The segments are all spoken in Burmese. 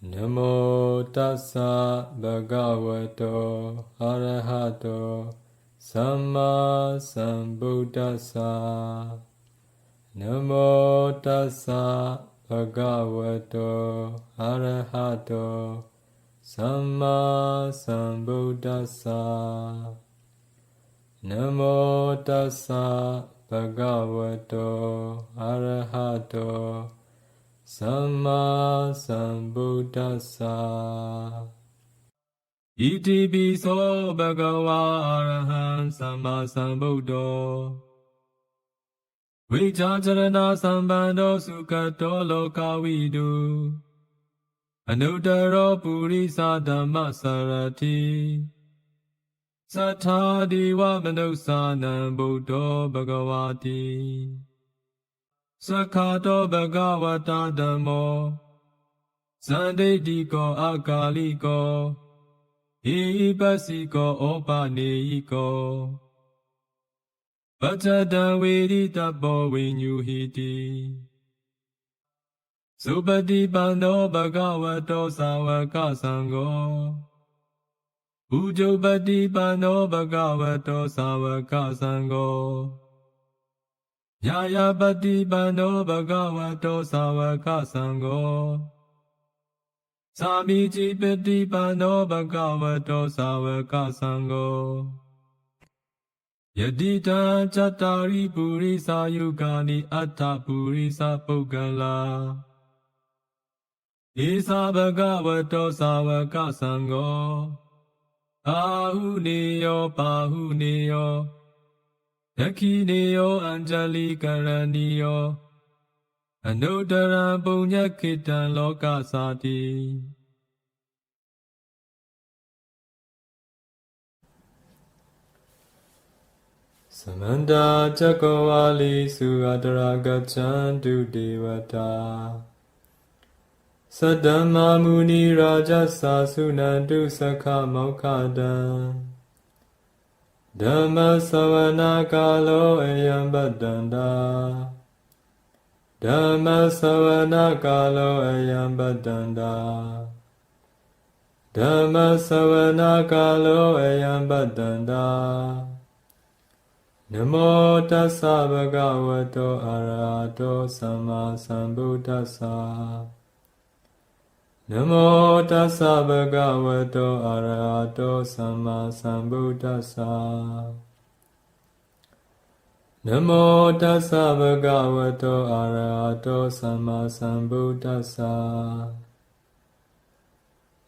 Namo tassa bhagavato arahato samma sambuddhassa. Namo tassa bhagavato arahato samma sambuddhassa. Namo tassa bhagavato arahato Samma Sambuddhassa. Iti piso bhagava arahant samma sambuddho. Vichacharana sambandho sukhato lokavidu. Anuttaro purisa dhamma sarati. Sattha diva manussanam buddho bhagavati. Sakhato bhagavata dhammo sandediko akaliko ipasiko opaneyiko pacchadam veditappo vinyuhiti supatippanno bhagavato sāvaka sangho ujjopatippanno bhagavato sāvaka sangho Yaya patippanno bhagavato sāvaka sangho Samiji patippanno bhagavato sāvaka sangho Yadita cattari purisa yugani atta purisa puggala Isa bhagavato sāvaka sangho Ahuneyo pahuneyo Dakhineyo anjali karaniyo Anuttaram punyakhitam lokasati. Samanta Chakravali Suadara Gachantu Devata Saddhamma Muni Rajasa Sunantu Sakha Mokkhadan Dhamma savana kalo ayam badanda Dhamma savana kalo ayam badanda Dhamma savana kalo ayam badanda Namo tassa bhagavato arahato samma sambuddhassa Namo tassa bhagavato arahato samma sambuddhassa. Namo tassa bhagavato arahato samma sambuddhassa.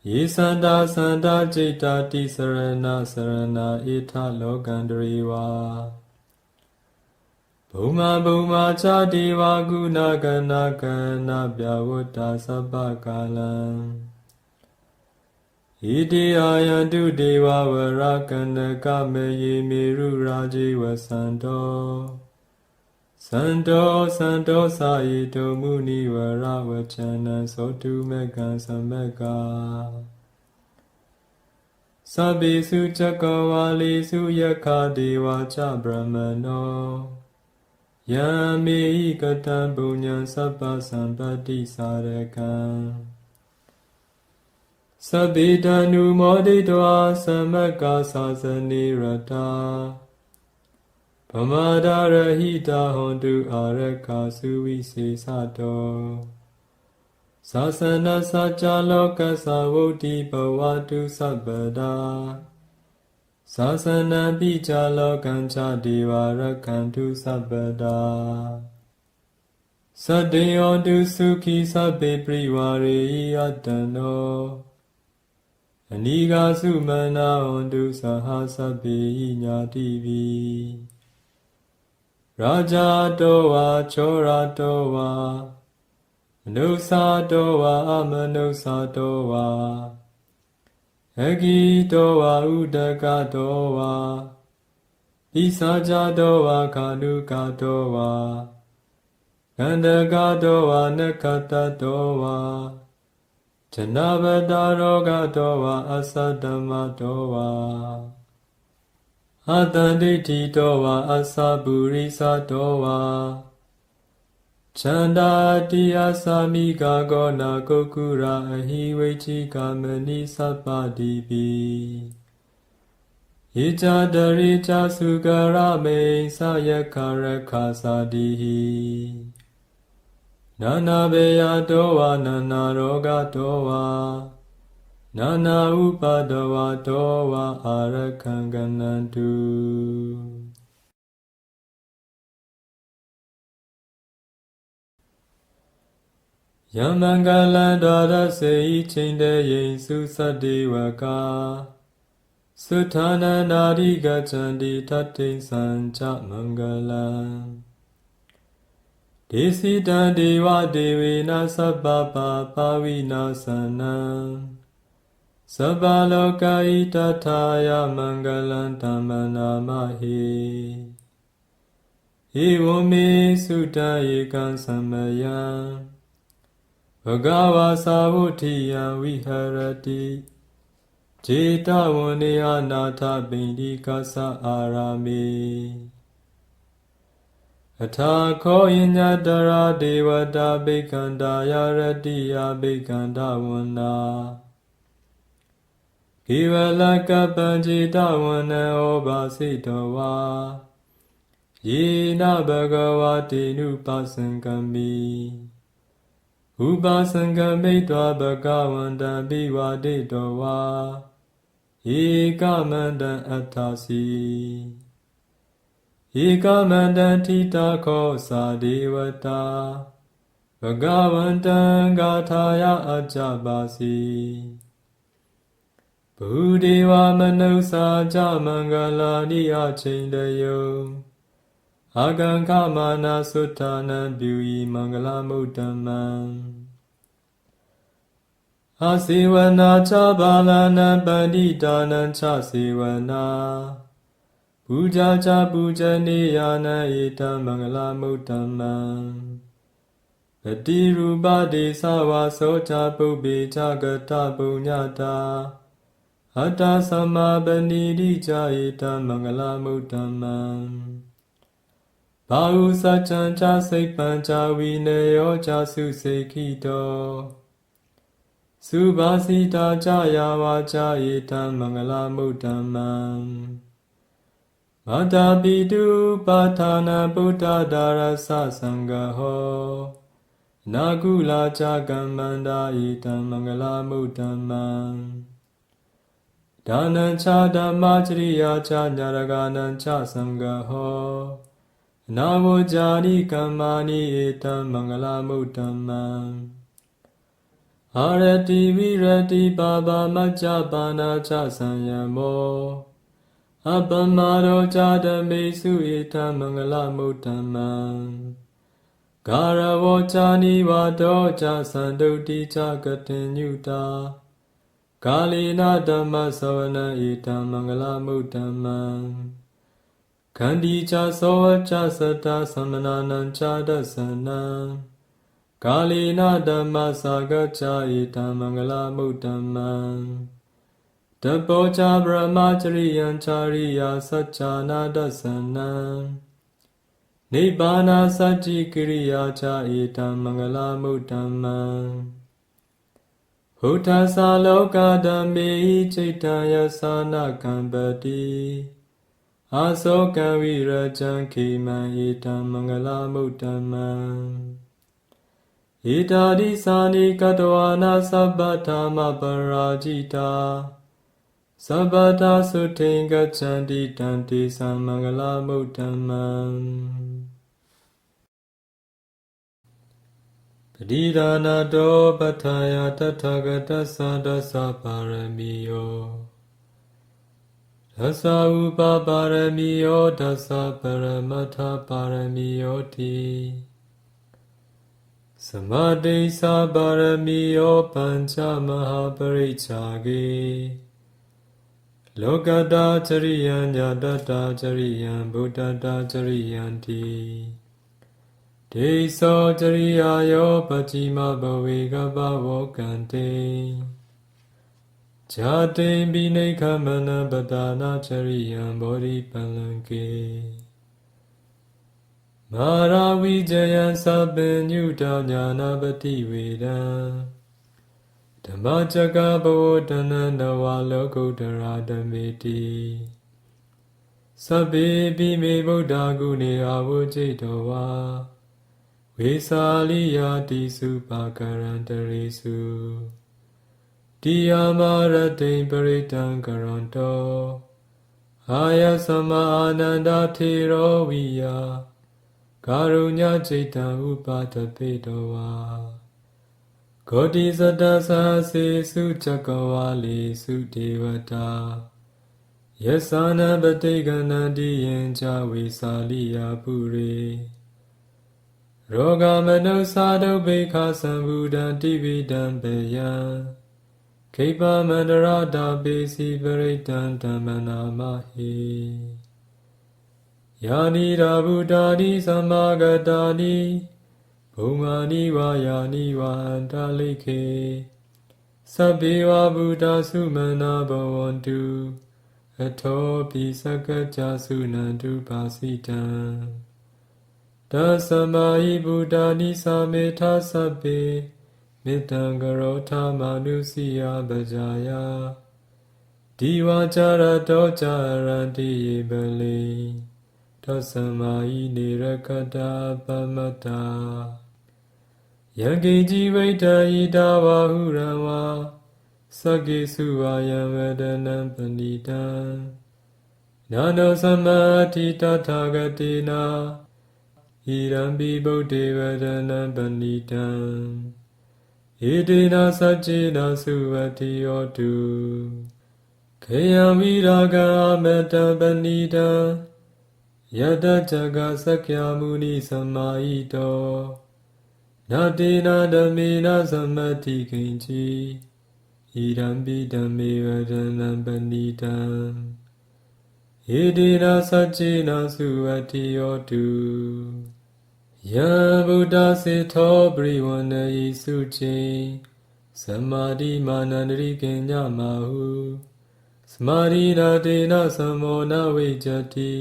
Yisanda sanda citta tisarana sarana ita lokandriva. Bhuma bhuma cha deva guna gana gana bhyavutta sabbakalam. Iti ayantu deva varakana kameye meru rajiva santo. Santo santo sayito muni varavachana sotu mekha samekha. Sabbesu chakravalesu yakha deva cha brahmano. Yami katam punyam sabba sampatti sarakam Sabbidanu moditva samaka sasani rata Pamada rahita hontu araka suvise sato Sasana sacha loka savoti bhavatu sabbada Sasana picha lokancha deva rakhantu sabbada Saddhayontu sukhi sabbe privare yatano Aniga sumana hontu saha sabbe nyativi Raja towa chora towa Manusa towa amanusa towa Agi towa udaka towa Isaja towa kanuka towa Kandaka towa nakata towa Janavada roga towa asadama towa Atanditi towa asaburi satowa ချန္တာတိယသာမိကာကောနာကုက္ကုရာအဟိဝိချိကာမဏိသဗ္ဗတိပိယေဇာတရိချာစုကရမေသယခရခာသာတိဟိနာနာဘေယတောဝနာနာရောဂတောဝနာနာဥပါဒဝတောဝအာရခံကနန္တုယမင်္ဂလံဒရစေဤချိန်တယိစုသတ္တိဝကာသုထာနန္ဒာရိဂัจฉန္တိတတ္တိသံချမင်္ဂလံဒေစီတံဒေဝဒေဝေနသဗ္ဗပါပါဝိနာသနံသဗ္ဗလောကဣတထာယမင်္ဂလံဓမ္မနာမဟိဧဝမေသုတံဧကံသမယံဘဂဝါသာဝုထိယံဝိဟရတိခြေတဝနေယနာထပိန္ဒီကသအာရာမေအထာခောယညတရာဒေဝတာဘိက္ခန္တာယရတိယဘိက္ခန္တဝနာကိဝလကပ္ပံခြေတဝနံဩဘာစိတောဝါယေနဘဂဝတိနုပသံကမိဥပါစံကမိတ်တောဘဂဝန္တံဘိဝတိတောဝါဧကမန္တံအတ္ထာစီဧကမန္တံထိတာခောသာဒေဝတာဘဂဝန္တံဂါထာယအကြပါစီဘုဒေဝမနုဿာကြမင်္ဂလာနိအချိန်တယုအာကံခမာနာသုတ္ထာနံပြုဤမင်္ဂလမုဒ္ဓမံအာစေဝနာချဘာလနံပန္တိတာနံချစေဝနာပူဇာချပူဇနေယနံဧတံမင်္ဂလမုဒ္ဓမံပတိရူပဒေသဝါသောချပုပ္ပေချကတပုညတာအတ္တသမပနိတိဇာဧတံမင်္ဂလမုဒ္ဓမံဘာဟုစัจจံချစိတ်ပံချဝိနယောချစုစေခိတောသုဘာစိတာချယာဝါချဧတံမင်္ဂလမုဒ္ဓမံမတာပိတုပါဌာနာဗုဒ္ဓဒါရသသံဃဟောနာကုလာချကမ္မန္တာဧတံမင်္ဂလမုဒ္ဓမံဒါနံချဓမ္မจริယာချညာရဂနံချသံဃဟောနာဝဇာနိကမ္မာနိဧတံမင်္ဂလမုဒ္ဓမံအာရတိဝိရတိပါပါမัจจပါဏာချသံယမောအပမရောဇာတမေစုဧတံမင်္ဂလမုဒ္ဓမံဂါရဝောဇာနိဝါဒောဇာသံတုတိဇာကတိညုတာကာလေနဓမ္မသဝနံဧတံမင်္ဂလမုဒ္ဓမံခန္တီချသောဝချသတ္တသမနာနံချဒသနံကာလေနဓမ္မသာဂချာဧတံမင်္ဂလမုဒ္ဓမံတပောချဗြဟ္မចရိယံချာရိယာသัจจာနာဒသနံနိဗ္ဗာနာသတ္တိကိရိယာချာဧတံမင်္ဂလမုဒ္ဓမံဟုထသာလောကဓမ္မေဣจิตတံယသာနာကံပတိအာသောကံဝိရကြံခေမံဧတံမင်္ဂလမုဒ္ဓမံဧတာရိသာနိကတဝါနာသဗ္ဗဓမ္မပရာဂျိတာသဗ္ဗတာသုထိန်ဂัจฉန္တိတံတေသမင်္ဂလမုဒ္ဓမံပတိဒါနာတောပဋ္ဌာယတထဂတသဒသပါရမီယောဒသဥပပါရမီယောဒသပရမတ္ထပါရမီယောတိသမတိသပါရမီယောပัญចမဟာပရိစ္ဆာဂေလောကတာចရိယံညာတတာចရိယံဗုဒ္ဓတာចရိယံတိဒေသောចရိယာယောပัจจิမဘဝေကပဝောကံတေဇာတိံပိနိခမနံပဒါနာចရိယံဘောဓိပလံကေ မာရာဝိจယံသဗ္ဗညုတညာနာပတိဝေဒံဓမ္မจกဘဝတနန္တဝါလောကုတ္တရာဓမေတိသဗ္ဗေပိမေဗုဒ္ဓဂုဏေအဝုจิตတောဝါဝေသာလိယာတိစုပါကရန္တရိစုတိယမရတိံပရိတံကရန္တောအာယသမအာနန္ဒထေရောဝိယကာရုညจิตတံဥပါတပိတောဝါဂောတိသတ္တသာစေစုဇဂဝါလိစုဒေဝတာယသနပတိကဏံတိယံဇဝေသာလိယာပုရိရောဂမနုသာဒုဗ္ဗေခသံဗုဒံတိပိတံပေယံခိပမန္တရတာပေစီပရိတံဓမ္မနာမဟိယာနိရာဗုဒ္ဓာနိသမ္မာဂတာနိဘုံမာနိဝါယာနိဝါအန္တလိခေသဗ္ဗေဝဗုဒ္ဓသုမနာဘဝန္တုအထောပိစကัจจသုနန္တုပါစိတံသသမဟိဗုဒ္ဓာနိသာမေထသဗ္ဗေမေတ္တံကရောထမာနုစီယပဇာယဒီဝါကြရတောကြရန္တိယေပလိသသမဟိနေရကတာပမတ္တာယံကိជីဝိတ္တဣဒဝါဟုရံဝါသကေစုဝါယံဝဒနံပဏိတံနာနောသမတိတထာဂတိနာဣရံပိဗုဒ္ဓေဝဒနံပဏိတံဣတိနာသัจจิနာစုဝတိယောတုခေယံဝိရာဂအမတံပဏိတံယတจกစက္ယမုနိသမာဟိတောနာတေနာဓမေနာသမတိကိဉ္စီဣရံပိဓမ္မေဝဒနံပဏိတံဣတိနာသัจจิနာစုဝတိယောတုယံဗုဒ္ဓစေသောပရိဝဏိစုချိသမာဓိမာနန္တရိကိညမဟုသမာဓိနာတေနသမောနဝိจတိ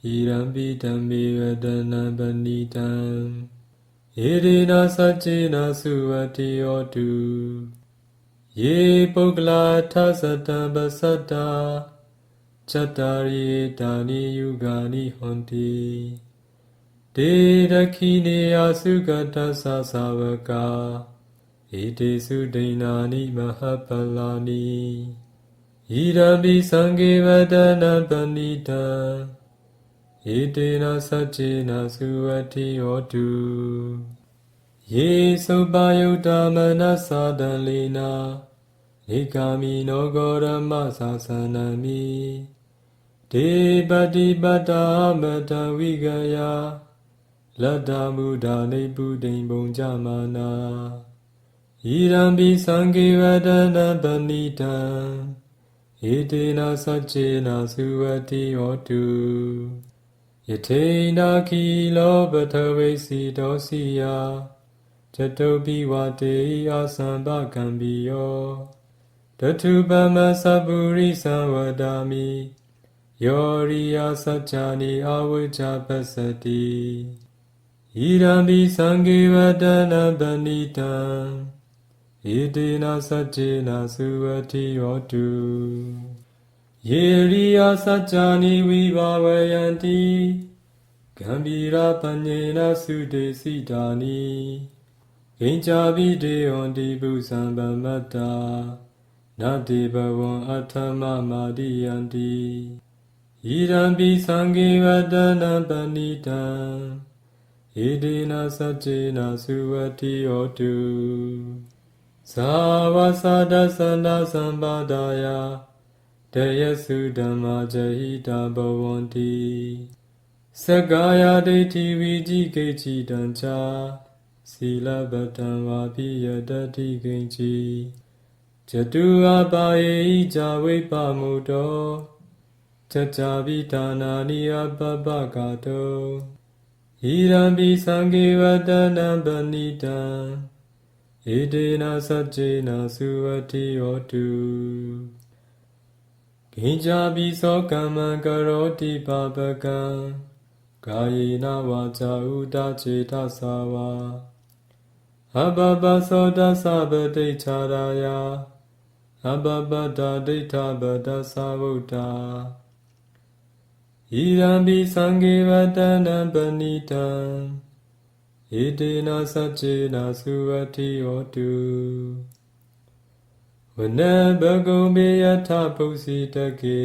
ဣရံပိဓမ္မေဝဒနံပဏိတံဣတိနာသัจจิနာစုဝတိယောတုယေပုဂ္ဂလာထသတံပသတ္တာචတ္တာရိတာနိယုဂာနိဟွန်တိတေရခိနေယသုကတ္တသသာဝကာဣတိစုဒိဏာနိမဟပလာနိဣရံပိသံဃေဝဒနံပဏိတံဣတေနသัจจิနာစုဝတိယောတုယေသုပယုတ္တမနသဒံလေနာဧကာမိနောဂောရမသာသနာမိဒေပတိပတ္တာမတံဝိကယလတ္တမုဒာနေပုဒိံဘုံကြမာနာဣရံပိသံဃေဝဒနံပဏိတံဣတေနသัจจิနာစုဝတိယောတုယထေနာခိလောပထဝိစီတောစီယจตุပိဝတေအာသံဘကံပိယောတထုပမသဗ္ဗုရိသံဝဒာမိယောရိယသัจจာနိအဝိဇ္ဇပစ္စတိဣရံပိသံဃေဝဒနံပဏိတံဣတေနသัจจิနာစုဝတိယောတုယေရိယသัจจာနိဝိဘာဝယန္တိဂံဗီရာပညေနသုတေစိတာနိဂိဉ္စာပိတေဟောတိပုသံဗမတ္တာနာတိဘဝံအထမမာတိယန္တိဣရံပိသံဃေဝဒနံပဏိတံဣတိနာသัจจิနာစုဝတိယောတုသာဝသဒသန္တသံပါဒာယတယစုဓမ္မာဇဟိတာဘဝန္တိသက္ကာယဒိဋ္ဌိဝိจิကိဉ္စီတံချာသီလပတံဝါပိယတတိကိဉ္စီจตุอาปาเยหิจาวิปามุโตจัจจาวิธานานิอัปปะกาโตหิรัมปิสังฆေဝတနံပဏိတံဣတေနသัจจิနာစုဝတိယောတုကိဉ္စာပိသောကမ္မံကရောတိပါပကံ ကာယေနဝါစာဥဒစေတသာဝါအဘဘသောတသဗတိချာရာယအဘဘဒဒိဋ္ဌဗဒသဗုဒ္ဓဣရံပိသံဃေဝတနံပဏိတံဣတေနသัจเจนะสุวัตถิโหตุဝနဘဂုံမေယထပုစီတကေ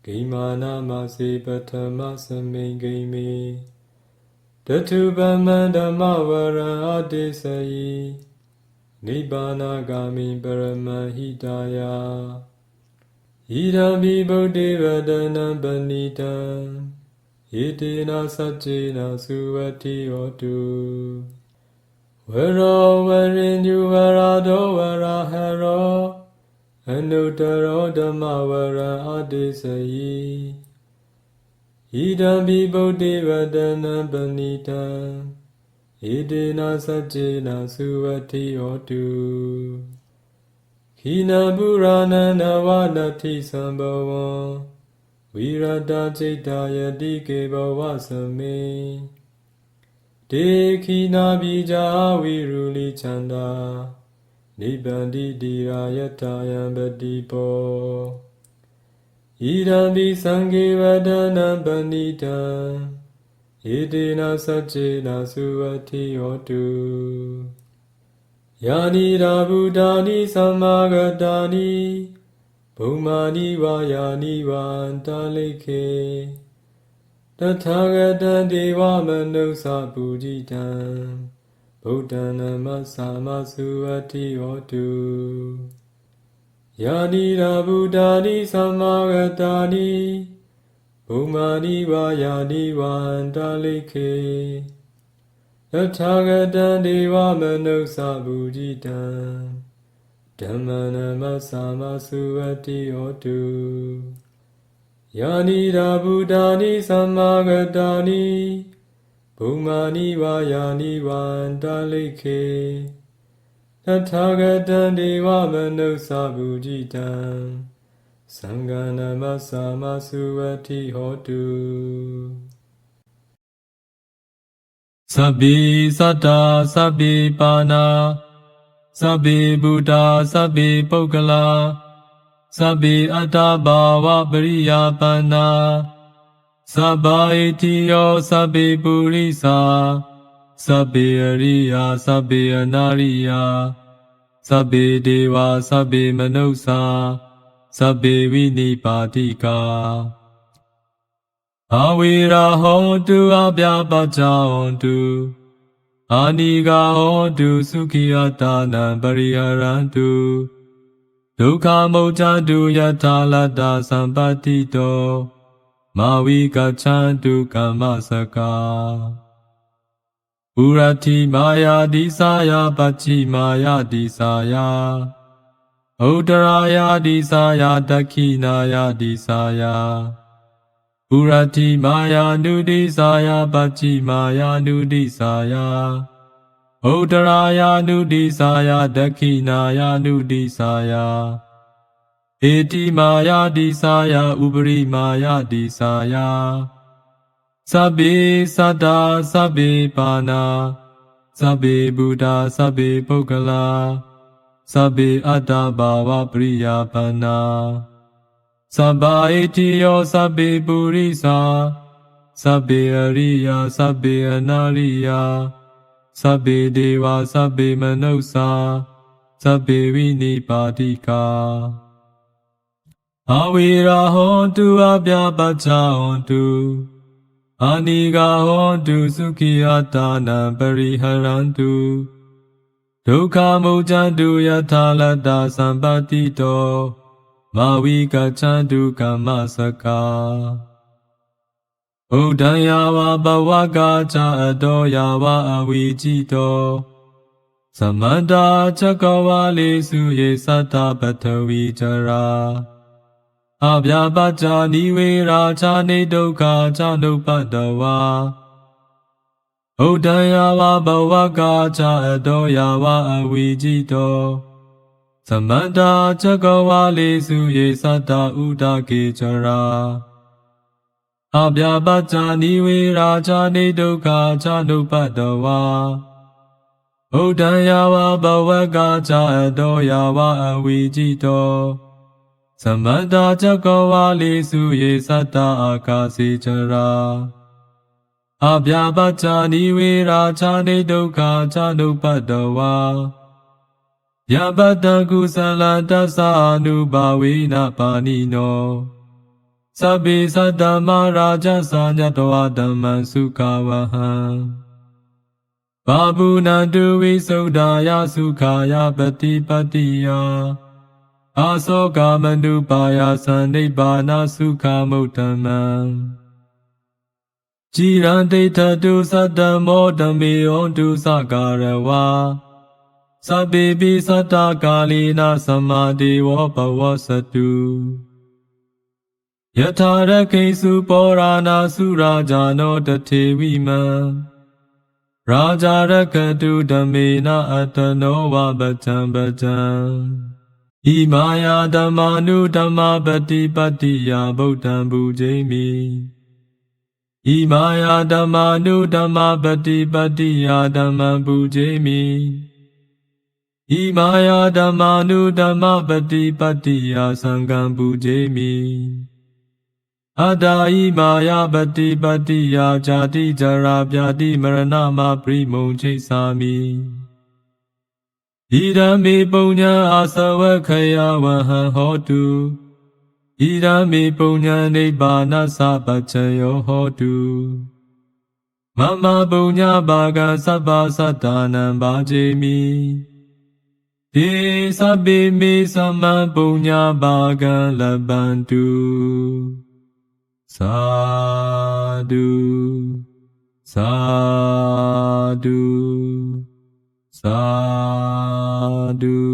ဂိမာနမစေပထမသမိန်ဂိမေတထုပမန္ဓမဝရံအတိစယိနိဗ္ဗာနဂာမိပရမဟိတယဣဒံပိဗုဒ္ဓေဝတနံပဏိတံဣတေနသัจเจนะสุวัตถิโหตุဝရောဝရိညုဝရတောဝရဟရောအနုတ္တရောဓမ္မဝရံအတိစယိဣဒံပိဗုဒ္ဓေဝတနံပဏိတံဣတေနသัจเจนะสุวัตถิโหตุခိနပုရာဏနဝနတ္ထိသံဘဝံဝိရတจิตာယတိကေဘဝသမေတေခိနာပိဇာဝိရုလိချန္တာနိဗ္ဗန္တိတိရာယထာယံပတိပောဣဒံပိသံဃေဝတနံပဏိတံဣတေနသัจเจนะสุวัตถิโหตุယာနိရာဗုဒ္ဓာနိသမ္မာဂတာနိဘုံမာနိဝါယာနိဝါန္တလိခေတထာဂတံဒေဝမနုဿပုရိတံဗုဒ္ဓံနမသမသုဝတ္တိဟောတုယာနိရာဗုဒ္ဓာနိသမ္မာဂတာနိဘုံမာနိဝါယာနိဝါန္တလိခေတထာဂတံဒေဝမနုဿပုရိတံဓမ္မနမသမသုဝတ္တိဟောတုယာနိရာဗုဒ္ဓာနိသမ္မာဂတာနိဘုံမာနိဝါယာနိဝန္တလိခေတထာဂတံဒေဝမနုဿပုရိတံသံဃနမသမသုဝတ္တိဟောတုသဗ္ဗေသတ္တာသဗ္ဗေပါဏာသဗ္ဗေဗုဒ္ဓါသဗ္ဗေပုဂ္ဂလာသဗ္ဗေအတ္တဘာဝပရိယာပန္နာသဗ္ဗဧတိယောသဗ္ဗေပုရိသသဗ္ဗေအရိယာသဗ္ဗေအနာရိယာသဗ္ဗေဒေဝသဗ္ဗေမနုဿာသဗ္ဗေဝိနိပါတိကာအဝေရာဟောတုအပြာပัจจဟောတုအာနိဂါဟောတုသုခိယတာနံပရိဟရန္တုဒုက္ခမုတ်ချတုယထာလတ္တသံပတ္တိတောမာဝိကချန္တုကမ္မစကာဥရတိမာယာတိစာယပัจฉิမာယာတိစာယဥဒ္ဒရာယာတိစာယဒက္ခိနာယာတိစာယဥရတိမာယာနုတိစာယပัจฉิမာယာနုတိစာယဥဒ္ဒရာယာနုတိစာယဒက္ခိနာယာနုတိစာယဧတိမာယာတိစာယဥပရိမာယာတိစာယသဗ္ဗေသတ္တာသဗ္ဗေပါဏာသဗ္ဗေဗုဒ္ဓါသဗ္ဗေပုဂ္ဂလာသဗ္ဗေအတ္တဘာဝပရိယာပန္နာသဗ္ဗဧတိယောသဗ္ဗေပုရိသသဗ္ဗေအရိယာသဗ္ဗေအနာရိယာသဗ္ဗေဒေဝသဗ္ဗေမနုဿာသဗ္ဗေဝိနိပါတိကာအဝေရာဟောတုအပြာပัจจဟောတုအာနိဂါဟောတုသုခိယတာနံပရိဟရန္တုဒုက္ခမုတ်ချတုယထာလတ္တသံပတ္တိတောမာဝိကချန္တုကမ္မစကာဥဒ္ဒံယာဝဘဝကာချအတောယာဝအဝိจิတောသမန္တာချကဝါလေစုယေသတ္တပထဝီจရာအဗျာပัจจာနိဝေရာချာနေဒုက္ခချနုပတ္တဝါဥဒ္ဒံယာဝဘဝကာချအတောယာဝအဝိจิတောသမန္တာချကဝါလေစုယေသတ္တဥဒကေจรา အပြာပัจจာနိဝေရာဇာနေဒုက္ခဇာနုပတ္တဝါဥဒ္ဒံယဝဘဝကဇာတောယဝအဝိจิတောသမတ္တာဇဂဝါလိစုယေသတ္တအာကာစေချရာအပြာပัจจာနိဝေရာဇာနေဒုက္ခဇာနုပတ္တဝါယပတ္တကုသလတ္တသာနုဘာဝေနပါဏိနောသဗ္ဗေသတ္တမရာဇသာညတဝဓမ္မံစုခဝဟံဘာပုဏ္ဏတုဝိသုဒ္ဓာယစုခာယပတိပတ္တိယအာသောကာမနုပါယသံနိဗ္ဗာနစုခမုဋ္ဌမံကြည်ရန်ဒိဋ္ဌတုသတ္တမောဓမေဟောတုသကာရဝါသဗ္ဗေပိသတ္တကာလိနာသမာဒေဝဘဝစတုယထာရခိစုပောရာနာစုရာဇာနောတထေဝိမံရာဇာရကတုဓမေနအတ္တနောဝပတံပတံဣမာယာဓမ္မာနုဓမ္မပတိပတ္တိယဗုဒ္ဓံပူဇိမိဣမာယာဓမ္မာနုဓမ္မပတိပတ္တိယဓမ္မံပူဇိမိဣမာယာဓမ္မာနုဓမ္မပတိပတ္တိယသံဃံပူဇိမိအတ္တဣမာယပတိပတ္တိယဇာတိဇရာပြာတိမရဏမပရိမုံချိသာမိဣဒံမေပုညံအာသဝခယဝဟံဟောတုဣဒံမေပုညံနိဗ္ဗာနသပัจฉယောဟောတုမမပုညဘာဂံသဗ္ဗသတ္တနံဘာဇေမိဒေသဗ္ဗေမေသမံပုညဘာဂံလဗ္ဗန္တုသာဓုသာဓုသာဓု